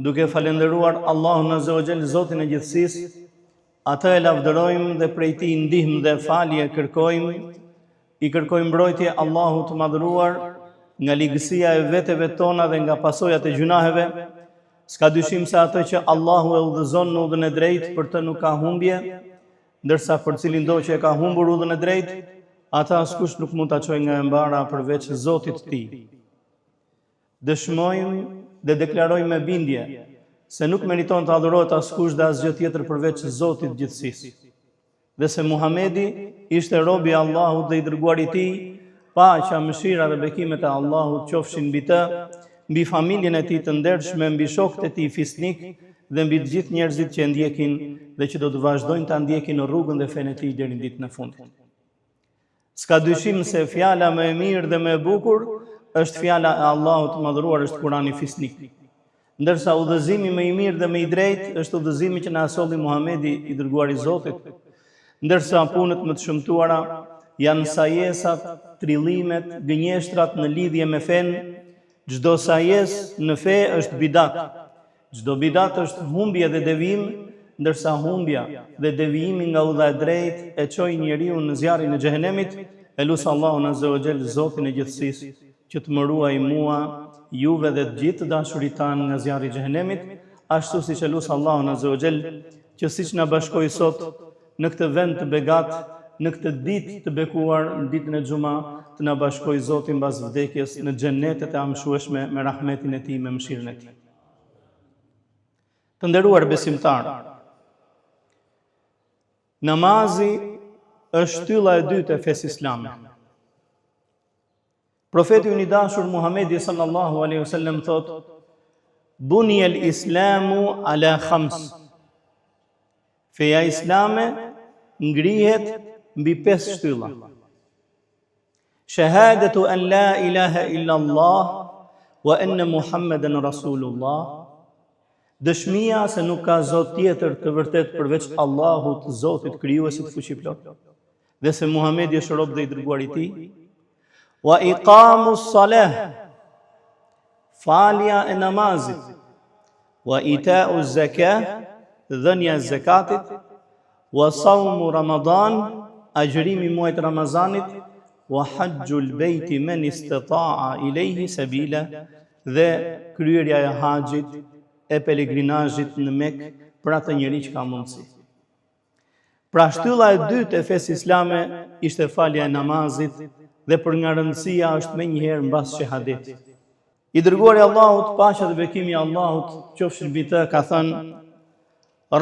duke falenderuar Allahun Azza wa Jall, Zotin e gjithësisë, atë e lavdërojmë dhe prej tij ndihmë dhe falje kërkojmë, i kërkojmë mbrojtje Allahut të madhëruar nga ligësia e veteve tona dhe nga pasojat e gjunaheve. S'ka dyshim se atë që Allahu e udhëzon në udhën e drejtë, për të nuk ka humbje, ndërsa për cilin do që e ka humbur udhën e drejtë, ata askush nuk mund ta çojë nga e mbara përveç Zotit të tij. Dëshmojmë dhe deklarojmë me bindje se nuk meriton të adhurohet askush dhe asgjë tjetër përveç Zotit të gjithësisë, dhe se Muhamedi ishte robi i Allahut dhe i dërguari i tij, paqja, mëshira dhe bekimet e Allahut qofshin mbi të, mbi familjen e tij të ndershme, mbi shokët e tij fisnik dhe mbi të gjithë njerëzit që e ndjekin dhe që do të vazhdojnë ta ndjekin në rrugën dhe fenë e tij deri në ditën e fundit. S'ka dyshim se fjala më e mirë dhe më e bukur është fjala e Allahut të madhëruar, është Kurani fisnik. Ndërsa udhëzimi më i mirë dhe më i drejtë është udhëzimi që na solli Muhamedi, i dërguari i Zotit. Ndërsa punët më të shëmtuara janë sajesat, trillimet, gënjeshtrat në lidhje me fen. Çdo sajes në fe është bidat. Çdo bidat është humbje dhe devijim, ndërsa humbja dhe devijimi nga udha e drejtë e çojnë njeriu në zjarrin e xhehenemit. Elusi Allahun Azza wa Jall, Zotin e gjithësisë, që të më ruaj mua, juve dhe të gjithë dashurit tanë nga zjarri i xhehenemit, ashtu siç e lut Allahun Azza wa Jall që siç na bashkoi sot në këtë vend të begat, në këtë ditë të bekuar, në ditën e Xuma, të na bashkoj Zoti mbas vdekjes në xhenetet e amshueshme me rahmetin e tij, me mëshirën e tij. Të nderuar besimtarë, namazi është shtylla e dytë e fesë islame. Profeti i dashur Muhamedi sallallahu alaihi wasallam thot: "Bunia al-Islamu ala khams." Feja islame ngrihet mbi 5 shtylla. Shahadatu an la ilaha illa Allah wa anna Muhammeden Rasulullah. Dëshmia se nuk ka Zot tjetër të vërtet përveç Allahut, Zotit krijuesit fuqiplot, dhe se Muhamedi është rob dhe i dërguar i tij. Wa iqamus salah, falja e namazit. Wa ita'uz zakah, dhënia e zakatit. Wa sawmu Ramadan, agjërimi muajit Ramazanit. Wa hajjul beyti men istata'a ilayhi sabila, dhe kryerja e haxhit, e pelegrinazhit në Mekë për atë njeri që ka mundësi. Pra shtylla e dytë e fesë islame ishte falja e namazit, dhe për nga rëndësia është me njëherë mbas shahadetit. I dërguari Allahut, paqja dhe bekimi i Allahut qofshin mbi të, ka thënë: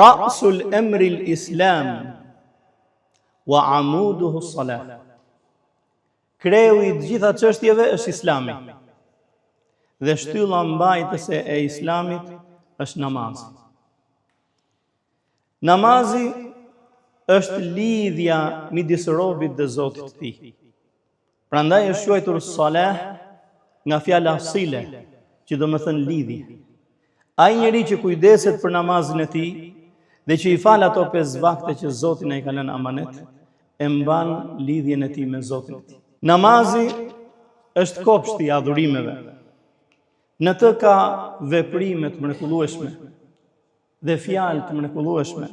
"Ra'sul emri l-Islam wa amuduhu s-salah." Kreu i të gjitha çështjeve është Islami, dhe shtylla mbajtëse e Islamit është namazi. Namazi është lidhja midis robit dhe Zotit të tij. Prandaj është quajtur salah nga fjala sile, që do të thënë lidhje. Ai njeri që kujdeset për namazin e tij dhe që i fal ato 5 vakte që Zoti na i ka lënë amanet, e mban lidhjen e tij me Zotin e tij. Namazi është kopshti i adhurimeve. Në të ka veprime të mrekullueshme dhe fjalë të mrekullueshme.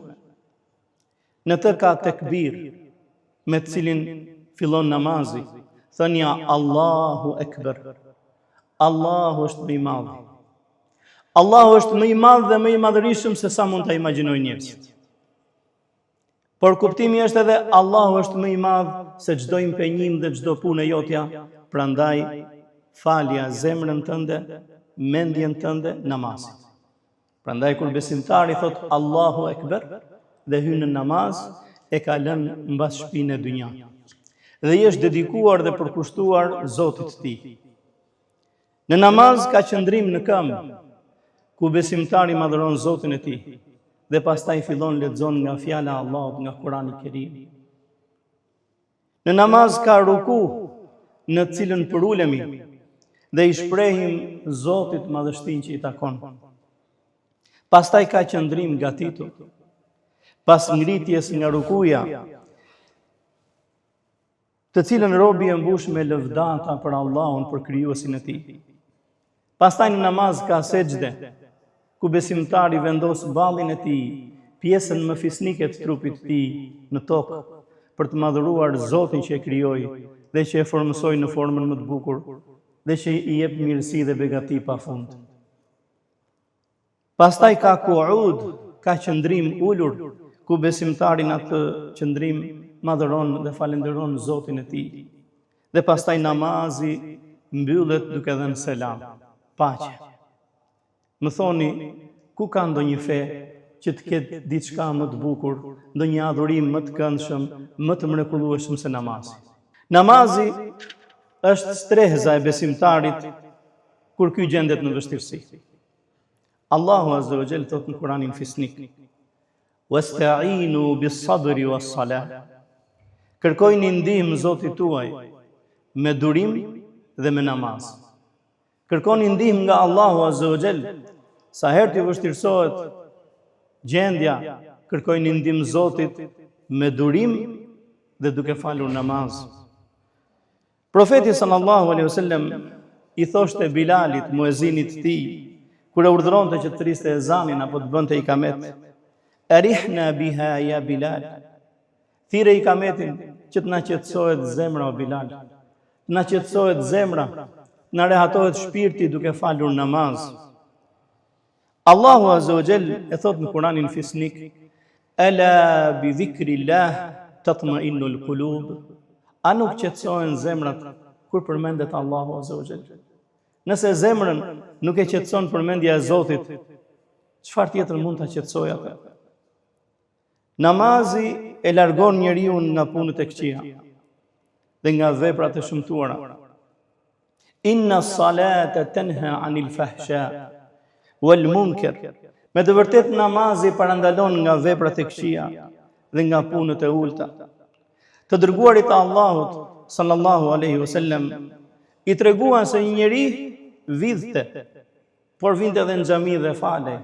Në të ka tekbir, me të cilin fillon namazi, thënia Allahu Ekber. Allahu është më i madh. Allahu është më i madh dhe më i madhërisëm se sa mund ta imagjinojnë njerëzit. Por kuptimi është edhe Allahu është më i madh se çdo impenjim dhe çdo punë jotja, prandaj falja zemrën tënde, mendjen tënde, namazit. Prandaj kur besimtari thot Allahu Ekber dhe hyn në namaz, e ka lënë mbas shtëpinë e dynjës. Dhe i është dedikuar dhe përkushtuar Zotit të tij. Në namaz ka qëndrim në këmbë, ku besimtari madhëron Zotin e tij, dhe pastaj fillon lexon nga fjala e Allahut, nga Kurani i Kerim. Në namaz ka ruku, në cilën përulemi dhe i shprehim Zotit madhështinë që i takon. Pastaj ka qëndrim gatitur. Pas ngritjes nga rukuja, të cilën robi e mbush me lëvdata për Allahun, për krijuesin e tij. Pastaj në namaz ka sejdë, ku besimtari vendos ballin e tij, pjesën më fisnike të trupit të tij në tokë, për të madhëruar Zotin që e krijoi dhe që e formësoi në formën më të bukur dhe që i jep mirësi dhe begati pafund. Pastaj ka kuud, ka qëndrim ulur, ku besimtari në atë qëndrim madhëron dhe falenderon Zotin e tij. Dhe pastaj namazi mbyllet duke dhënë selam, paqe. Më thoni, ku ka ndonjë fe që të ketë diçka më të bukur, ndonjë adhurim më të këndshëm, më të mrekullueshëm se namazi? Namazi është strehza e besimtarit kur ky gjendet në vështirësi. Allahu Azza wa Jall thot në Kur'anin Fisnik: "Wasta'inu bis-sabri was-salah." Kërkojini ndihmë Zotit tuaj me durim dhe me namaz. Kërkoni ndihmë nga Allahu Azza wa Jall. Sa herë të vështirësohet gjendja, kërkojni ndihmë Zotit me durim dhe duke falur namaz. Profeti sallallahu alaihi wasallam i thoshte Bilalit, muezinit të tij, kur e urdhëronte që të thriste ezanin apo të bënte ikamet: "Arihna biha ya Bilal." Thire ikametin që të na qetësohet zemra o Bilal. Të na qetësohet zemra, na rehatohet shpirti duke falur namaz. Allahu Azza wa Jall e thot në Kur'anin Fisnik: "Ala bi dhikrillah tatma'innul qulub." A nuk qetësohen zemrat kur përmendet Allahu Azza wa Jall? Nëse zemrën nuk e qetëson përmendja e Zotit, çfarë tjetër mund ta qetësojë atë? Namazi e largon njeriu nga punët e këqija dhe nga veprat e shëmtuara. Inna salata tanha anil fahsha wal munkar. Me të vërtet namazi parandalon nga veprat e këqija dhe nga punët e ulta. Të dërguarit e Allahut sallallahu alaihi wasallam i treguan se një njeri vidhte, por vinte edhe në xhami dhe falej.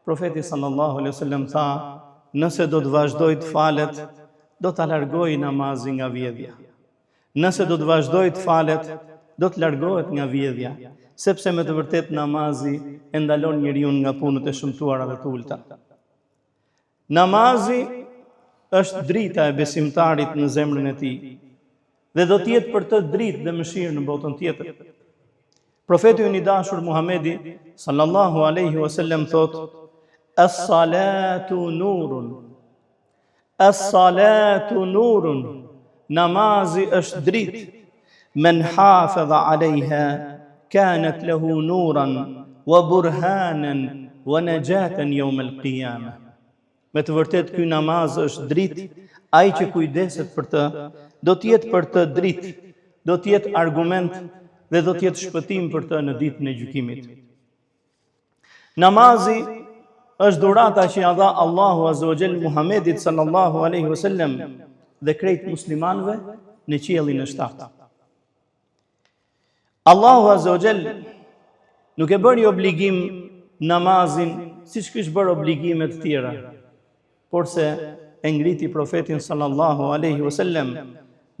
Profeti sallallahu alaihi wasallam tha: "Nëse do të vazhdoj të falet, do ta largoj namazin nga vjedhja. Nëse do të vazhdoj të falet, do të largohet nga vjedhja, sepse me të vërtet namazi e ndalon njeriu nga punët e shëmtuara dhe të ulta." Namazi është drita e besimtarit në zemrën e tij dhe do të jetë për të dritë dhe mëshirë në botën tjetër. Profeti i dashur Muhamedi sallallahu alaihi wasallam thot: "As-salatu nurun." As-salatu nurun. Namazi është dritë. Men hafadha alaiha kanat lahu nuran wa burhanan wa najatan yawm al-qiyamah. Me të vërtet ky namaz është dritë, ai që kujdeset për të, do të jetë për të dritë, do të jetë argument dhe do të jetë shpëtim për të në ditën e gjykimit. Namazi është dhurata që ia dha Allahu Azza wa Jall Muhamedit sallallahu alaihi wasallam dhe krejt muslimanëve në qiellin e shtatë. Allahu Azza wa Jall nuk e bëri obligim namazin siç kishte bërë obligime të tjera, por se e ngriti profetin sallallahu alaihi wasallam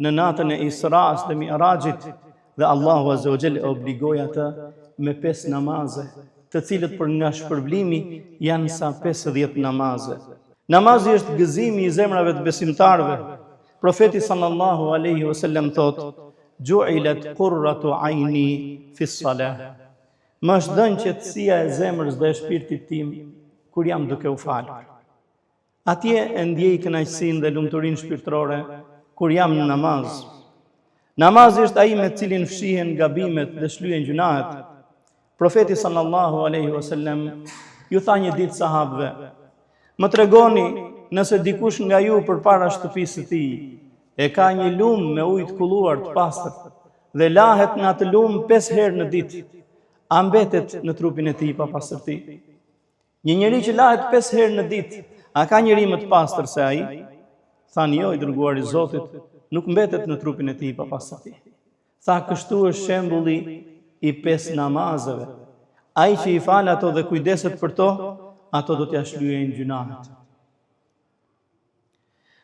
në natën e Isras dhe Mi'rajit dhe Allahu Azza wa Jall e obligoi atë me 5 namaze, të cilët për nga shpërblimi janë sa 50 namaze. Namazi është gëzimi i zemrave të besimtarëve. Profeti sallallahu alaihi wasallam thot: "Ju'ilat qurratu 'aini fi s-salah." Më është dhënë qetësia e zemrës dhe e shpirtit tim kur jam duke u falur. Atje e ndjej kënaqësinë dhe lumturinë shpirtërore kur jam në namaz. Namazi është ai me të cilin fshihen gabimet dhe shlyhen gjunahet. Profeti sallallahu alaihi wasallam ju tha një ditë sahabëve: "Më tregoni nëse dikush nga ju përpara shtëpisë së tij e ka një lumë me ujë të kulluar të pastër dhe lahet në atë lumë 5 herë në ditë, a mbetet në trupin e tij pa pastërti?" Një njeri që lahet 5 herë në ditë, a ka njeri më të pastër se ai? Thanë: "Jo, i dërguari i Zotit, nuk mbetet në trupin e tij pa pastërti." Tha: "Kështu është shembulli i 5 namazeve. Ai që i fal ato dhe kujdeset për to, ato do t'ia shlyejnë gjunahet."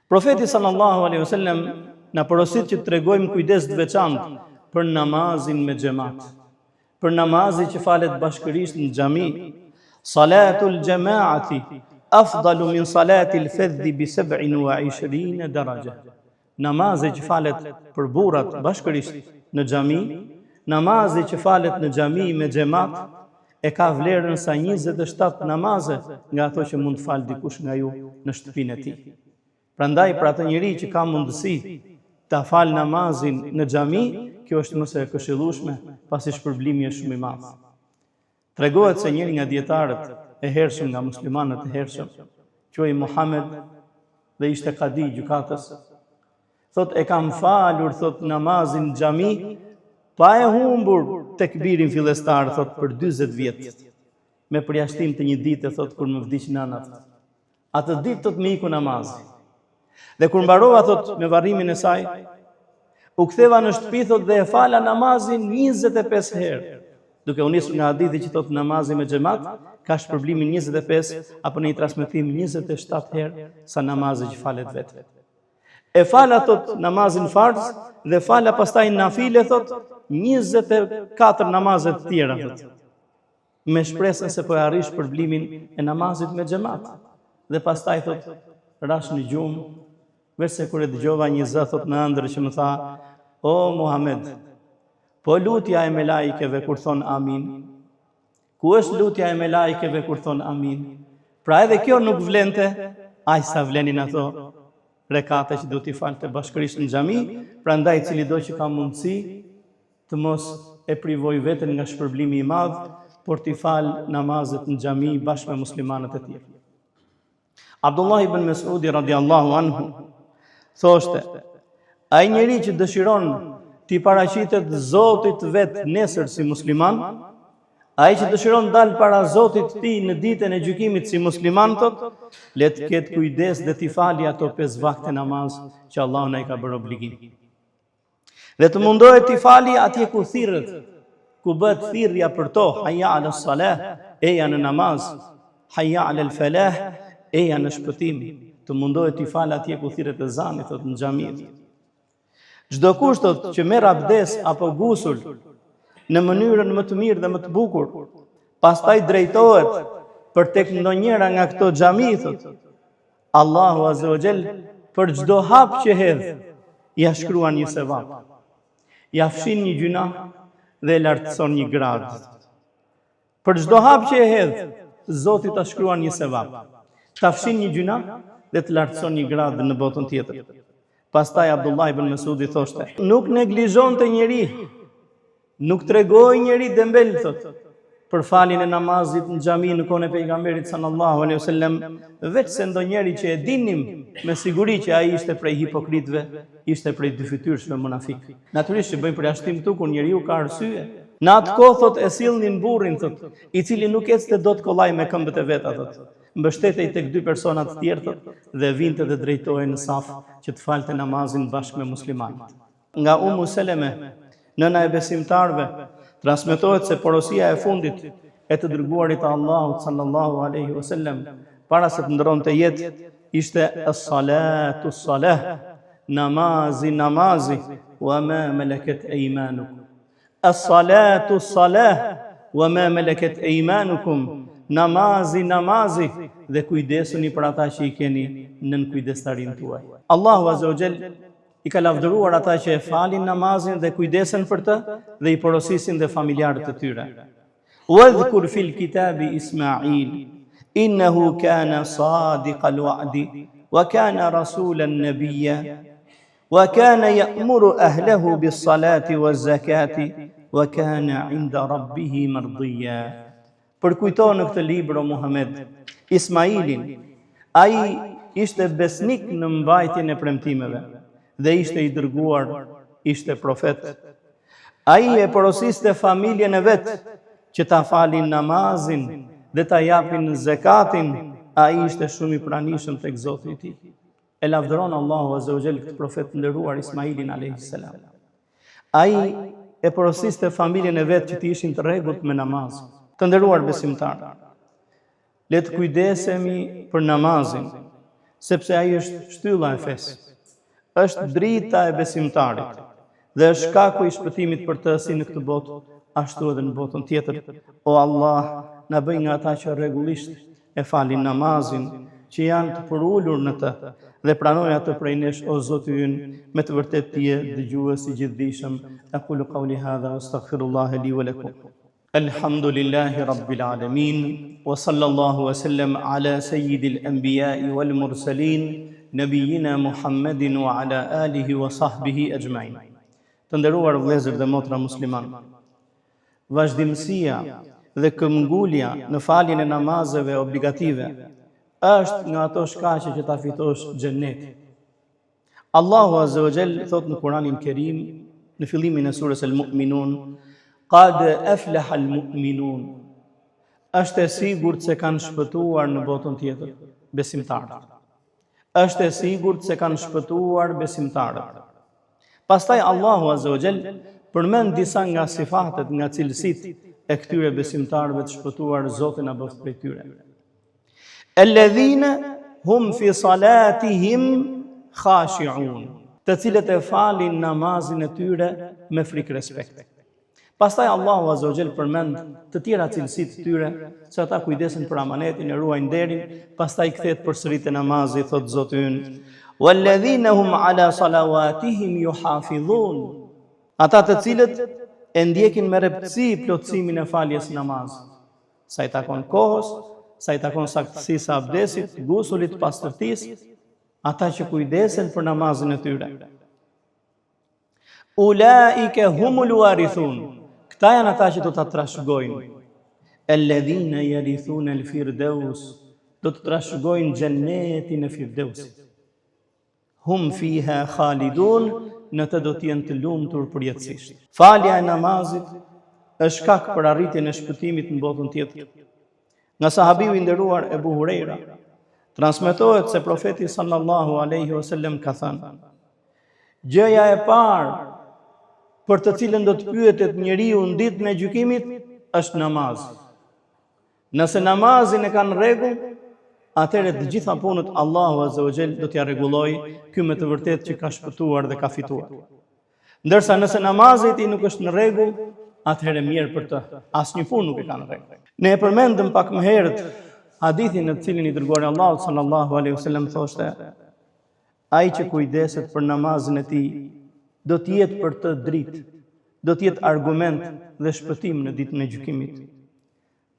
Profeti sallallahu alaihi wasallam na porosit që të tregojmë kujdes të veçantë për namazin me xhamat, për namazin që falet bashkërisht në xhami. Salatul gjemaati afdalu min salatil fedhi bi 27 daraja. Namazi që falet për burrat bashkërisht në xhami, namazi që falet në xhami me xhamat e ka vlerën sa 27 namaze nga ato që mund të falë dikush nga ju në shtëpinë e tij. Prandaj për atë njeri që ka mundësi ta falë namazin në xhami, kjo është më së këshillueshme, pasi shpërblimi është shumë i madh. Tregohet se njëri nga dietarët e hershëm, nga muslimanët e hershëm, quhej Muhammed dhe ishte kadi gjykatës, thot e kam falur thot namazin në xhami pa e humbur tekbirin fillestar thot për 40 vjet, me përjashtim të një dite thot kur më vdiq nana. Atë ditë thot më iku namazi. Dhe kur mbarova thot me varrimin e saj, u ktheva në shtëpi thot dhe e fala namazin 25 herë. Duke u nisur nga hadithi që thot namazi me xhamat ka shpërblimin 25 apo në një transmetim 27 herë sa namazi që falet vetë. E fala thot namazin farz dhe fala pastaj nafile thot 24 namaze të tjera thot. Me shpresën se po e arrish shpërblimin e namazit me xhamat. Dhe pastaj thot rash në gjumë, veçse kur e dëgjova një zë thot në ëndër që më tha: "O Muhammed, po lutja e melajkeve kur thon amin? Ku është lutja e melajkeve kur thon amin?" Pra edhe kjo nuk vlente aq sa vlenin ato rekate që do t'i falte bashkërisht në xhami, prandaj cili do që ka mundësi të mos e privoj veten nga shpërblimi i madh, por t'i fal namazet në xhami bashkë me muslimanët e tjerë. Abdullah ibn Mesudi radiallahu anhu thoshte: ai njeri që dëshiron t'i paraqitet Zotit vet nesër si musliman, ai që dëshiron dal para Zotit të tij në ditën e gjykimit si musliman, le të ketë kujdes dhe t'i fali ato 5 vakte namaz që Allahu na i ka bërë obligim. Dhe të mundohet t'i fali atje ku thirret, ku bëhet thirrja për to: hayya ala salah, eja në namaz; hayya ala falah, eja në shpëtim. Të mundohet t'i fal atje ku thirret ezani thot në xhami. Çdo kush thot që merr abdes apo gusul në mënyrën më të mirë dhe më të bukur, pastaj drejtohet për tek ndonjëra nga këto xhami thot, Allahu azza wa jall për çdo hap që hedh ja shkruan një sevap, ja fshin një gjuna dhe e lartëson një grad. Për çdo hap që e hedh, Zoti ta shkruan një sevap, ta fshin një gjuna dhe të lartëson një grad në botën tjetër. Pastaj Abdullah ibn Mesudi thoshte: nuk neglizhonte njeri, nuk tregoi njeri dembel thot për faljen e namazit në xhami në kohën e pejgamberit sallallahu alaihi wasallam, veçse ndonjëri që e dinim me siguri që ai ishte prej hipokritëve, ishte prej dy fytyrshve munafik. Natyrisht që bëjmë përjashtim këtu kur njeriu ka arsye. Në atë kohë thot e sillnin burrin thot, i cili nuk ecte dot kollaj me këmbët e veta thot. Mbështetej tek 2 persona të tjerë thot dhe vinte dhe drejtohej në saf që të falte namazin bashkë me muslimanët. Nga Ummu Seleme, nëna e besimtarve, transmetohet se porosia e fundit e të dërguarit të Allahut sallallahu alaihi wasallam para se të ndronte jetë ishte as-salatu as-salah, namazi namazi, wa ma malakat aymanukum. As-salatu as-salah wa ma malakat aymanukum, namazi namazi dhe kujdesuni për ata që i keni nën kujdestarin tuaj. Allahu azza wa jall i ka lavdëruar ata që e falin namazin dhe kujdesen për të dhe i porosisin dhe familjarët e tyre. Wadhkur fil kitabi Ismail, innahu kana sadiqal wa'di wa kana rasulan nabiyya wa kana ya'muru ahlahu bis salati waz zakati wa kana 'inda rabbih mardiyya. Përkujto në këtë libër o Muhammed Ismailin, ai ishte besnik në mbajtjen e premtimeve dhe ishte i dërguar, ishte profet. Ai e porosiste familjen e vet që ta falin namazin dhe ta japin zakatin, ai ishte shumë i pranishëm tek Zoti i tij. E lavdëron Allahu azza wa jall këtë profet nderuar Ismailin alayhis salam. Ai e porosiste familjen e vet që të ishin të rregullt me namaz. Të nderuar besimtarë, le të kujdesemi për namazin, sepse ai është shtylla e fesë, është drita e besimtarit dhe është shkaku i shpëtimit për të si në këtë botë, ashtu edhe në botën tjetër. O Allah, na bëj nga ata që rregullisht e falin namazin, që janë të përulur në të, dhe pranoj atë prej nesh, o Zoti ynë, me të vërtet ti je dëgjues i gjithdijshëm. Aqulu qawli hadha wastaghfirullaha li wa lakum. Alhamdulillahi rabbil alamin, wa sallallahu wa sallam ala sayyidil anbiya'i wal mursalin, nabiyina Muhammedin wa ala alihi wa sahbihi ajma'in. Të nderuar vëllezër dhe motra musliman, vazhdimësia dhe këmbgulja në faljen e namazeve obligative është nga ato shkaqe që ta fitosh xhenetin. Allahu Azza wa Jall thot në Kur'anin Kerim, në fillimin e surës Al-Mu'minun, qad aflaha al-mu'minun. Është e sigurt se kanë shpëtuar në botën tjetër besimtarët. Është e sigurt se kanë shpëtuar besimtarët. Pastaj Allahu Azza wa Jall përmend disa nga sifatet, nga cilësitë e këtyre besimtarëve të shpëtuar. Zoti na bëft prej tyre. Alladhina hum fi salatihim khashi'un, të cilët e falin namazin e tyre me frikë respekt. Pastaj Allahu Azza wa Jall përmend të tjera cilësi të tyre, se ata kujdesen për amanetin, e ruajnë nderin. Pastaj kthehet përsëri te namazi, thot Zoti ynë, walladhina hum ala salawatihim yuhafizun, ata të cilët e ndjekin me rreptësi plotësimin e faljes namazit, sa i takon kohës, sa i takon saktësisë së abdesit, gusulit, pastërtisë, ata që kujdesen për namazin e tyre. Ulaike humul warithun, këta janë ata që do ta trashëgojnë. Alladhina yarithuna al-firdaus, do të trashëgojnë xhenetin e Firdausit. Hum fiha khalidun, në të do të jenë të lumtur përjetësisht. Falja e namazit është shkak për arritjen e shpëtimit në botën tjetër. Nga sahabiu i nderuar Ebu Hurajra, transmetohet se profeti sallallahu alaihi wasallam ka thënë: gjëja e parë për të cilën do të pyetet njeriu në ditën e gjykimit është namazi. Nëse namazin e kanë rregull, atëherë të gjitha punët Allahu Azza wa Jall do t'ja rregullojë. Ky me të vërtetë që ka shpëtuar dhe ka fituar. Ndërsa nëse namazi i tij nuk është në rregull, atëherë mirë për të, asnjë punë nuk e ka në rregull. Ne e përmendëm pak më herët hadithin në të cilin i dërguari Allahu sallallahu alaihi wasallam thoshte: ai që kujdeset për namazin e tij do të jetë për të dritë, do të jetë argument dhe shpëtim në ditën e gjykimit.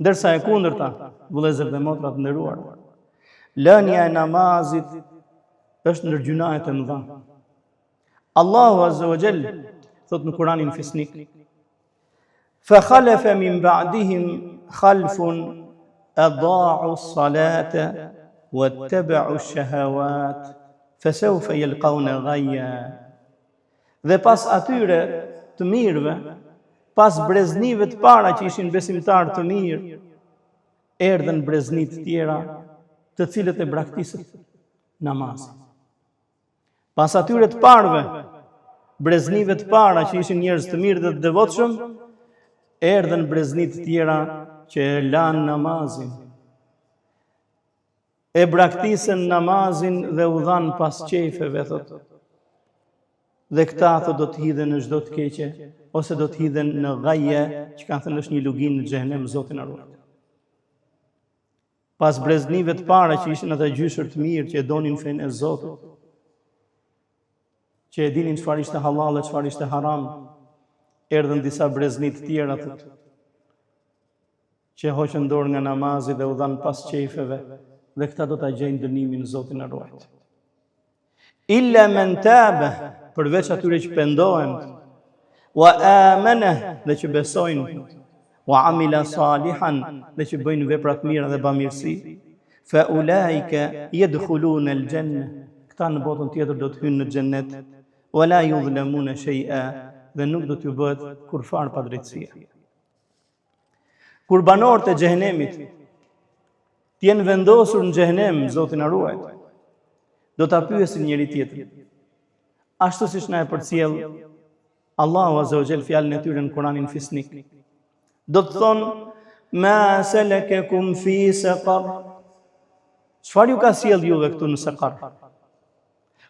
Ndërsa e kundërta, vëllezër dhe motra të nderuar, lënia e namazit është ndër gjunahet e mëdha. Allahu Azza wa Jall thot në Kur'anin Fisnik: fa khalafa min ba'dihim khalfun adaa'u as-salata wattaba'u ash-shahawat fasawfa yalqawna ghayya. Dhe pas atyre të mirëve, pas breznive të para që ishin besimtarë të mirë, erdhën brezni të tjera, të cilët e braktisën namazin. Pas atyre të parëve, breznive të para që ishin njerëz të mirë dhe të devotshëm, erdhën brezni të tjera që e lanë namazin, e braktisën namazin dhe u dhanë pas qejfeve, thot. Dhe këta thot do të hidhen në çdo të keqe, ose do të hidhen në ghaje, që kanë thënë është një lugin në xhehenem, Zoti na ruaj. Pas breznive të para që ishin ata gjyshër të mirë që e donin fenë e Zotit, që e dinin çfarë ishte halal e çfarë ishte haram, erdhën disa brezni të tjera që hoqën dorë nga namazi dhe u dhanë pas qejfeve, dhe këta do ta gjejnë dënimin, Zoti na ruaj. Illa man taba, përveç atyre që pendohen, wa amana, dhe që besojnë, wa amila salihan, dhe që bëjnë vepra të mira dhe bamirësi, fa ulaika yadkhuluna al-janna, këta në botën tjetër do të hynë në xhennet, wala yudhlamuna shay'a, dhe nuk do t'ju bëhet kurfar pa drejtësia. Kur banorët e xhehenemit t'jenë vendosur në xhehenem, Zoti na ruaj, do ta pyesin njëri tjetrin. Ashtu siç na e përcjell Allahu Azza wa Jall fjalën e tyre në Kur'anin Fisnik. Do të thonë: ma salakakum fi saqar, çfarë ju ka sjell juve këtu në saqar?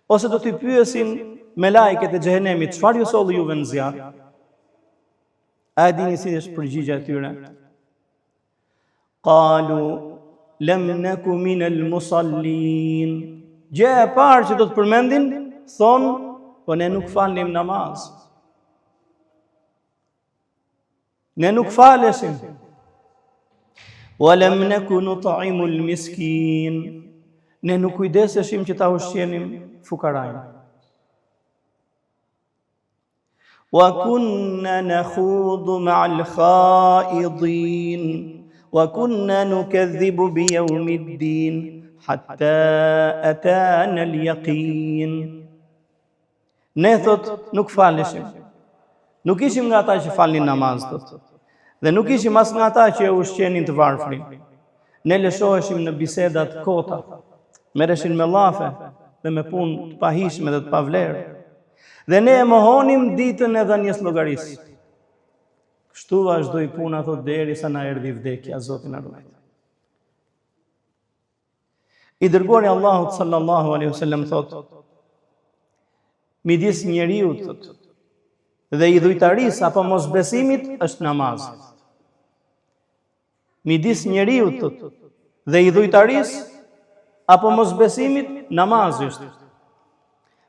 Ose do t'i pyesin me lajket e xhehenemit: çfarë ju solli juve në zjarr? A e dini si është përgjigjja e tyre? qalu lam naku minal musallin. Gjë e parë që do të përmendin, thonë, po ne nuk falnim namaz. Ne nuk falesim. Wa lam naku nut'imul miskin. Ne nuk kujdeseshim që ta ushqenim fukarajnë. Wa kunna nakhudu ma'al khaidin. Wa kunna nukadhibu bi yawmiddin hatta atana al-yaqin. Ne thot nuk faleshim. Nuk ishim nga ata që falnin namaz thot. Dhe nuk ishim as nga ata që ushqenin të varfrin. Ne lëshoheshim në bisedat kota, merreshin me llafe dhe me punë të pahishme dhe të pavlerë. Dhe ne e mohonim ditën e dhënies llogarisë. Kështu vazhdoi puna thot derisa na erdhi vdekja, Zoti na ruaj. I dërguari Allahut sallallahu alaihi wasallam thot: midis njeriu thot dhe idhujtarisë apo mosbesimit është namazi. Midis njeriu thot dhe idhujtarisë apo mosbesimit namazi është.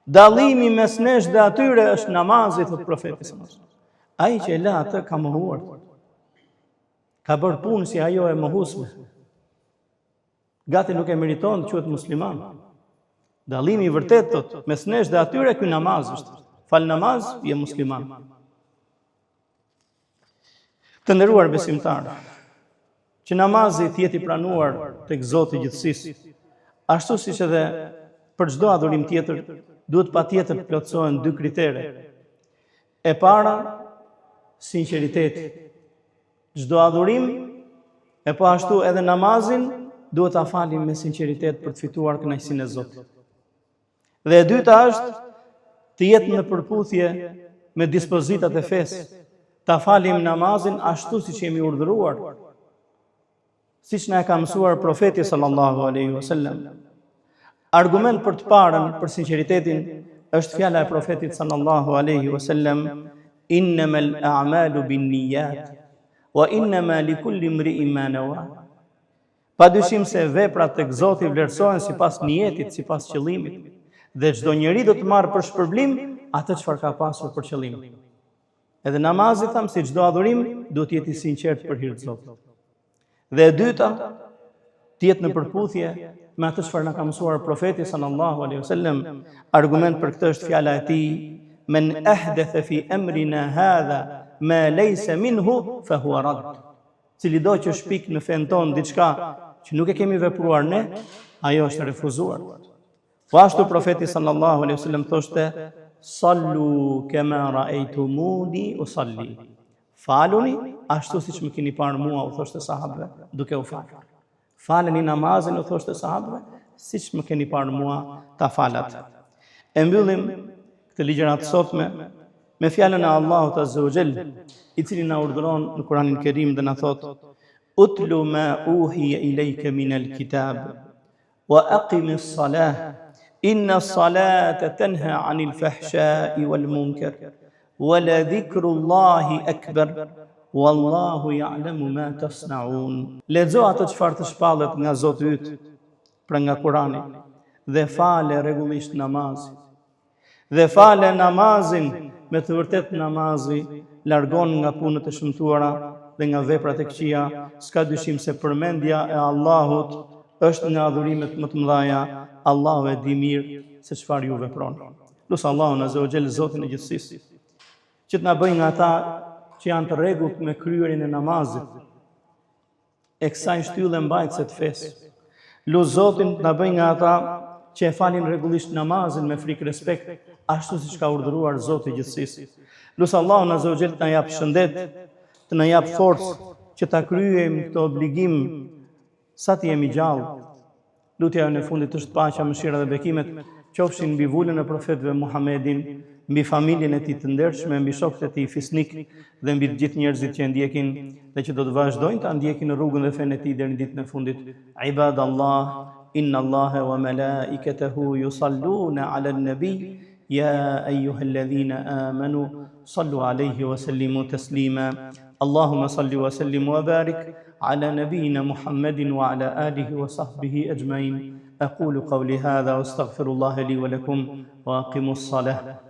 Dallimi mes nesh dhe atyre është namazi, thot profeti sallallahu alaihi wasallam. Ai që e la atë ka mohuar. Ka bërë punë si ajo e mohusme. Gati nuk e meriton të quhet musliman. Dallimi i vërtet thot mes nesh dhe atyre ky namaz është. Fal namaz, je musliman. Të nderuar besimtarë, që namazi të jetë i pranuar tek Zoti i gjithësisë, ashtu siç edhe për çdo adhurim tjetër, duhet patjetër të plotësohen dy kritere. E para, sinqeriteti. Çdo adhurim, e po ashtu edhe namazin, duhet ta falim me sinqeritet për të fituar kënaqësinë e Zotit. Dhe e dyta është të jetë në përputhje me dispozitat e fesë, ta falim namazin ashtu siç jemi urdhëruar, siç na e ka mësuar profeti sallallahu alaihi wasallam. Argument për të parën, për sinqeritetin, është fjala e profetit sallallahu alaihi wasallam: innamal a'malu binniyat wa innama likulli imri'in ma nawa. Padyshim se veprat tek Zoti vlerësohen sipas niyetit, sipas qëllimit, dhe çdo njeri do të marrë për shpërblim atë çfarë ka pasur për qëllim. Edhe namazi, tham, si çdo adhurim, duhet të jetë i sinqert për hir të Zotit. Dhe e dyta, të jetë në përputhje me atë çfarë na ka mësuar profeti sallallahu alaihi wasallam. Argument për këtë është fjala e tij: men ahdatha fi amrina hadha ma laysa minhu fa huwa rad. Cili do që shpik në fen ton diçka që nuk e kemi vepruar ne, ajo është refuzuar. Po ashtu profeti sallallahu alaihi wasallam thoshte: sallu kama ra'aytumuni usalli. Faluni ashtu siç më keni parë mua, u thoshte sahabëve, duke u falur. Faleni namazin, u thoshte sahabëve, siç më keni parë mua ta falat. E mbyllim këtë ligjërat sotme me fjalën e Allahut azza wa jall, i cili na urdhëron në Kur'anin Kerim dhe na thot: utlu ma uhiya ilayka min al-kitab wa aqimis salah inna as-salata tanha 'anil fahsha'i wal munkar wa la dhikrullahi akbar wallahu ya'lamu ma tasna'un. Lexo ato çfarë të shpallet nga Zoti yt, pra nga Kurani, dhe fale rregullisht namazin. Dhe fale namazin, me të vërtet namazi largon nga punët e shëmtuara dhe nga veprat e këqija. S'ka dyshim se përmendja e Allahut është nga adhurimet më të mëdha. Allahu e di mirë se çfarë ju veproni. Lut Allahun azza wa jall, Zotin e gjithësisë, që të na bëjë nga ata që janë të rregullt me kryerin e namazit, e kësaj shtylle mbajtëse të fesë. Lut Zotin të na bëjë nga ata që e falin rregullisht namazin me frikë respekt, ashtu siç ka urdhëruar Zoti i gjithësisë. Lut Allahun azza wa jall të na jap shëndet, të na jap forcë që ta kryejmë këtë obligim sa të jemi gjallë. Lutja në fundit është paqja, mëshira dhe bekimet qofshin mbi vulën e profetëve Muhamedin, mbi familjen e tij të ndershme, mbi shokët e tij fisnik dhe mbi të gjithë njerëzit që e ndjekin dhe që do të vazhdojnë ta ndjekin në rrugën dhe fenë e tij deri në ditën e fundit. Ibadallah, inna Allaha wa malaikatahu yusalluna 'alan nabi ya ayyuhalladhina amanu sallu alayhi wa sallimu taslima. اللهم صل وسلم وبارك على نبينا محمد وعلى آله وصحبه أجمعين. أقول قولي هذا واستغفر الله لي ولكم وأقم الصلاة.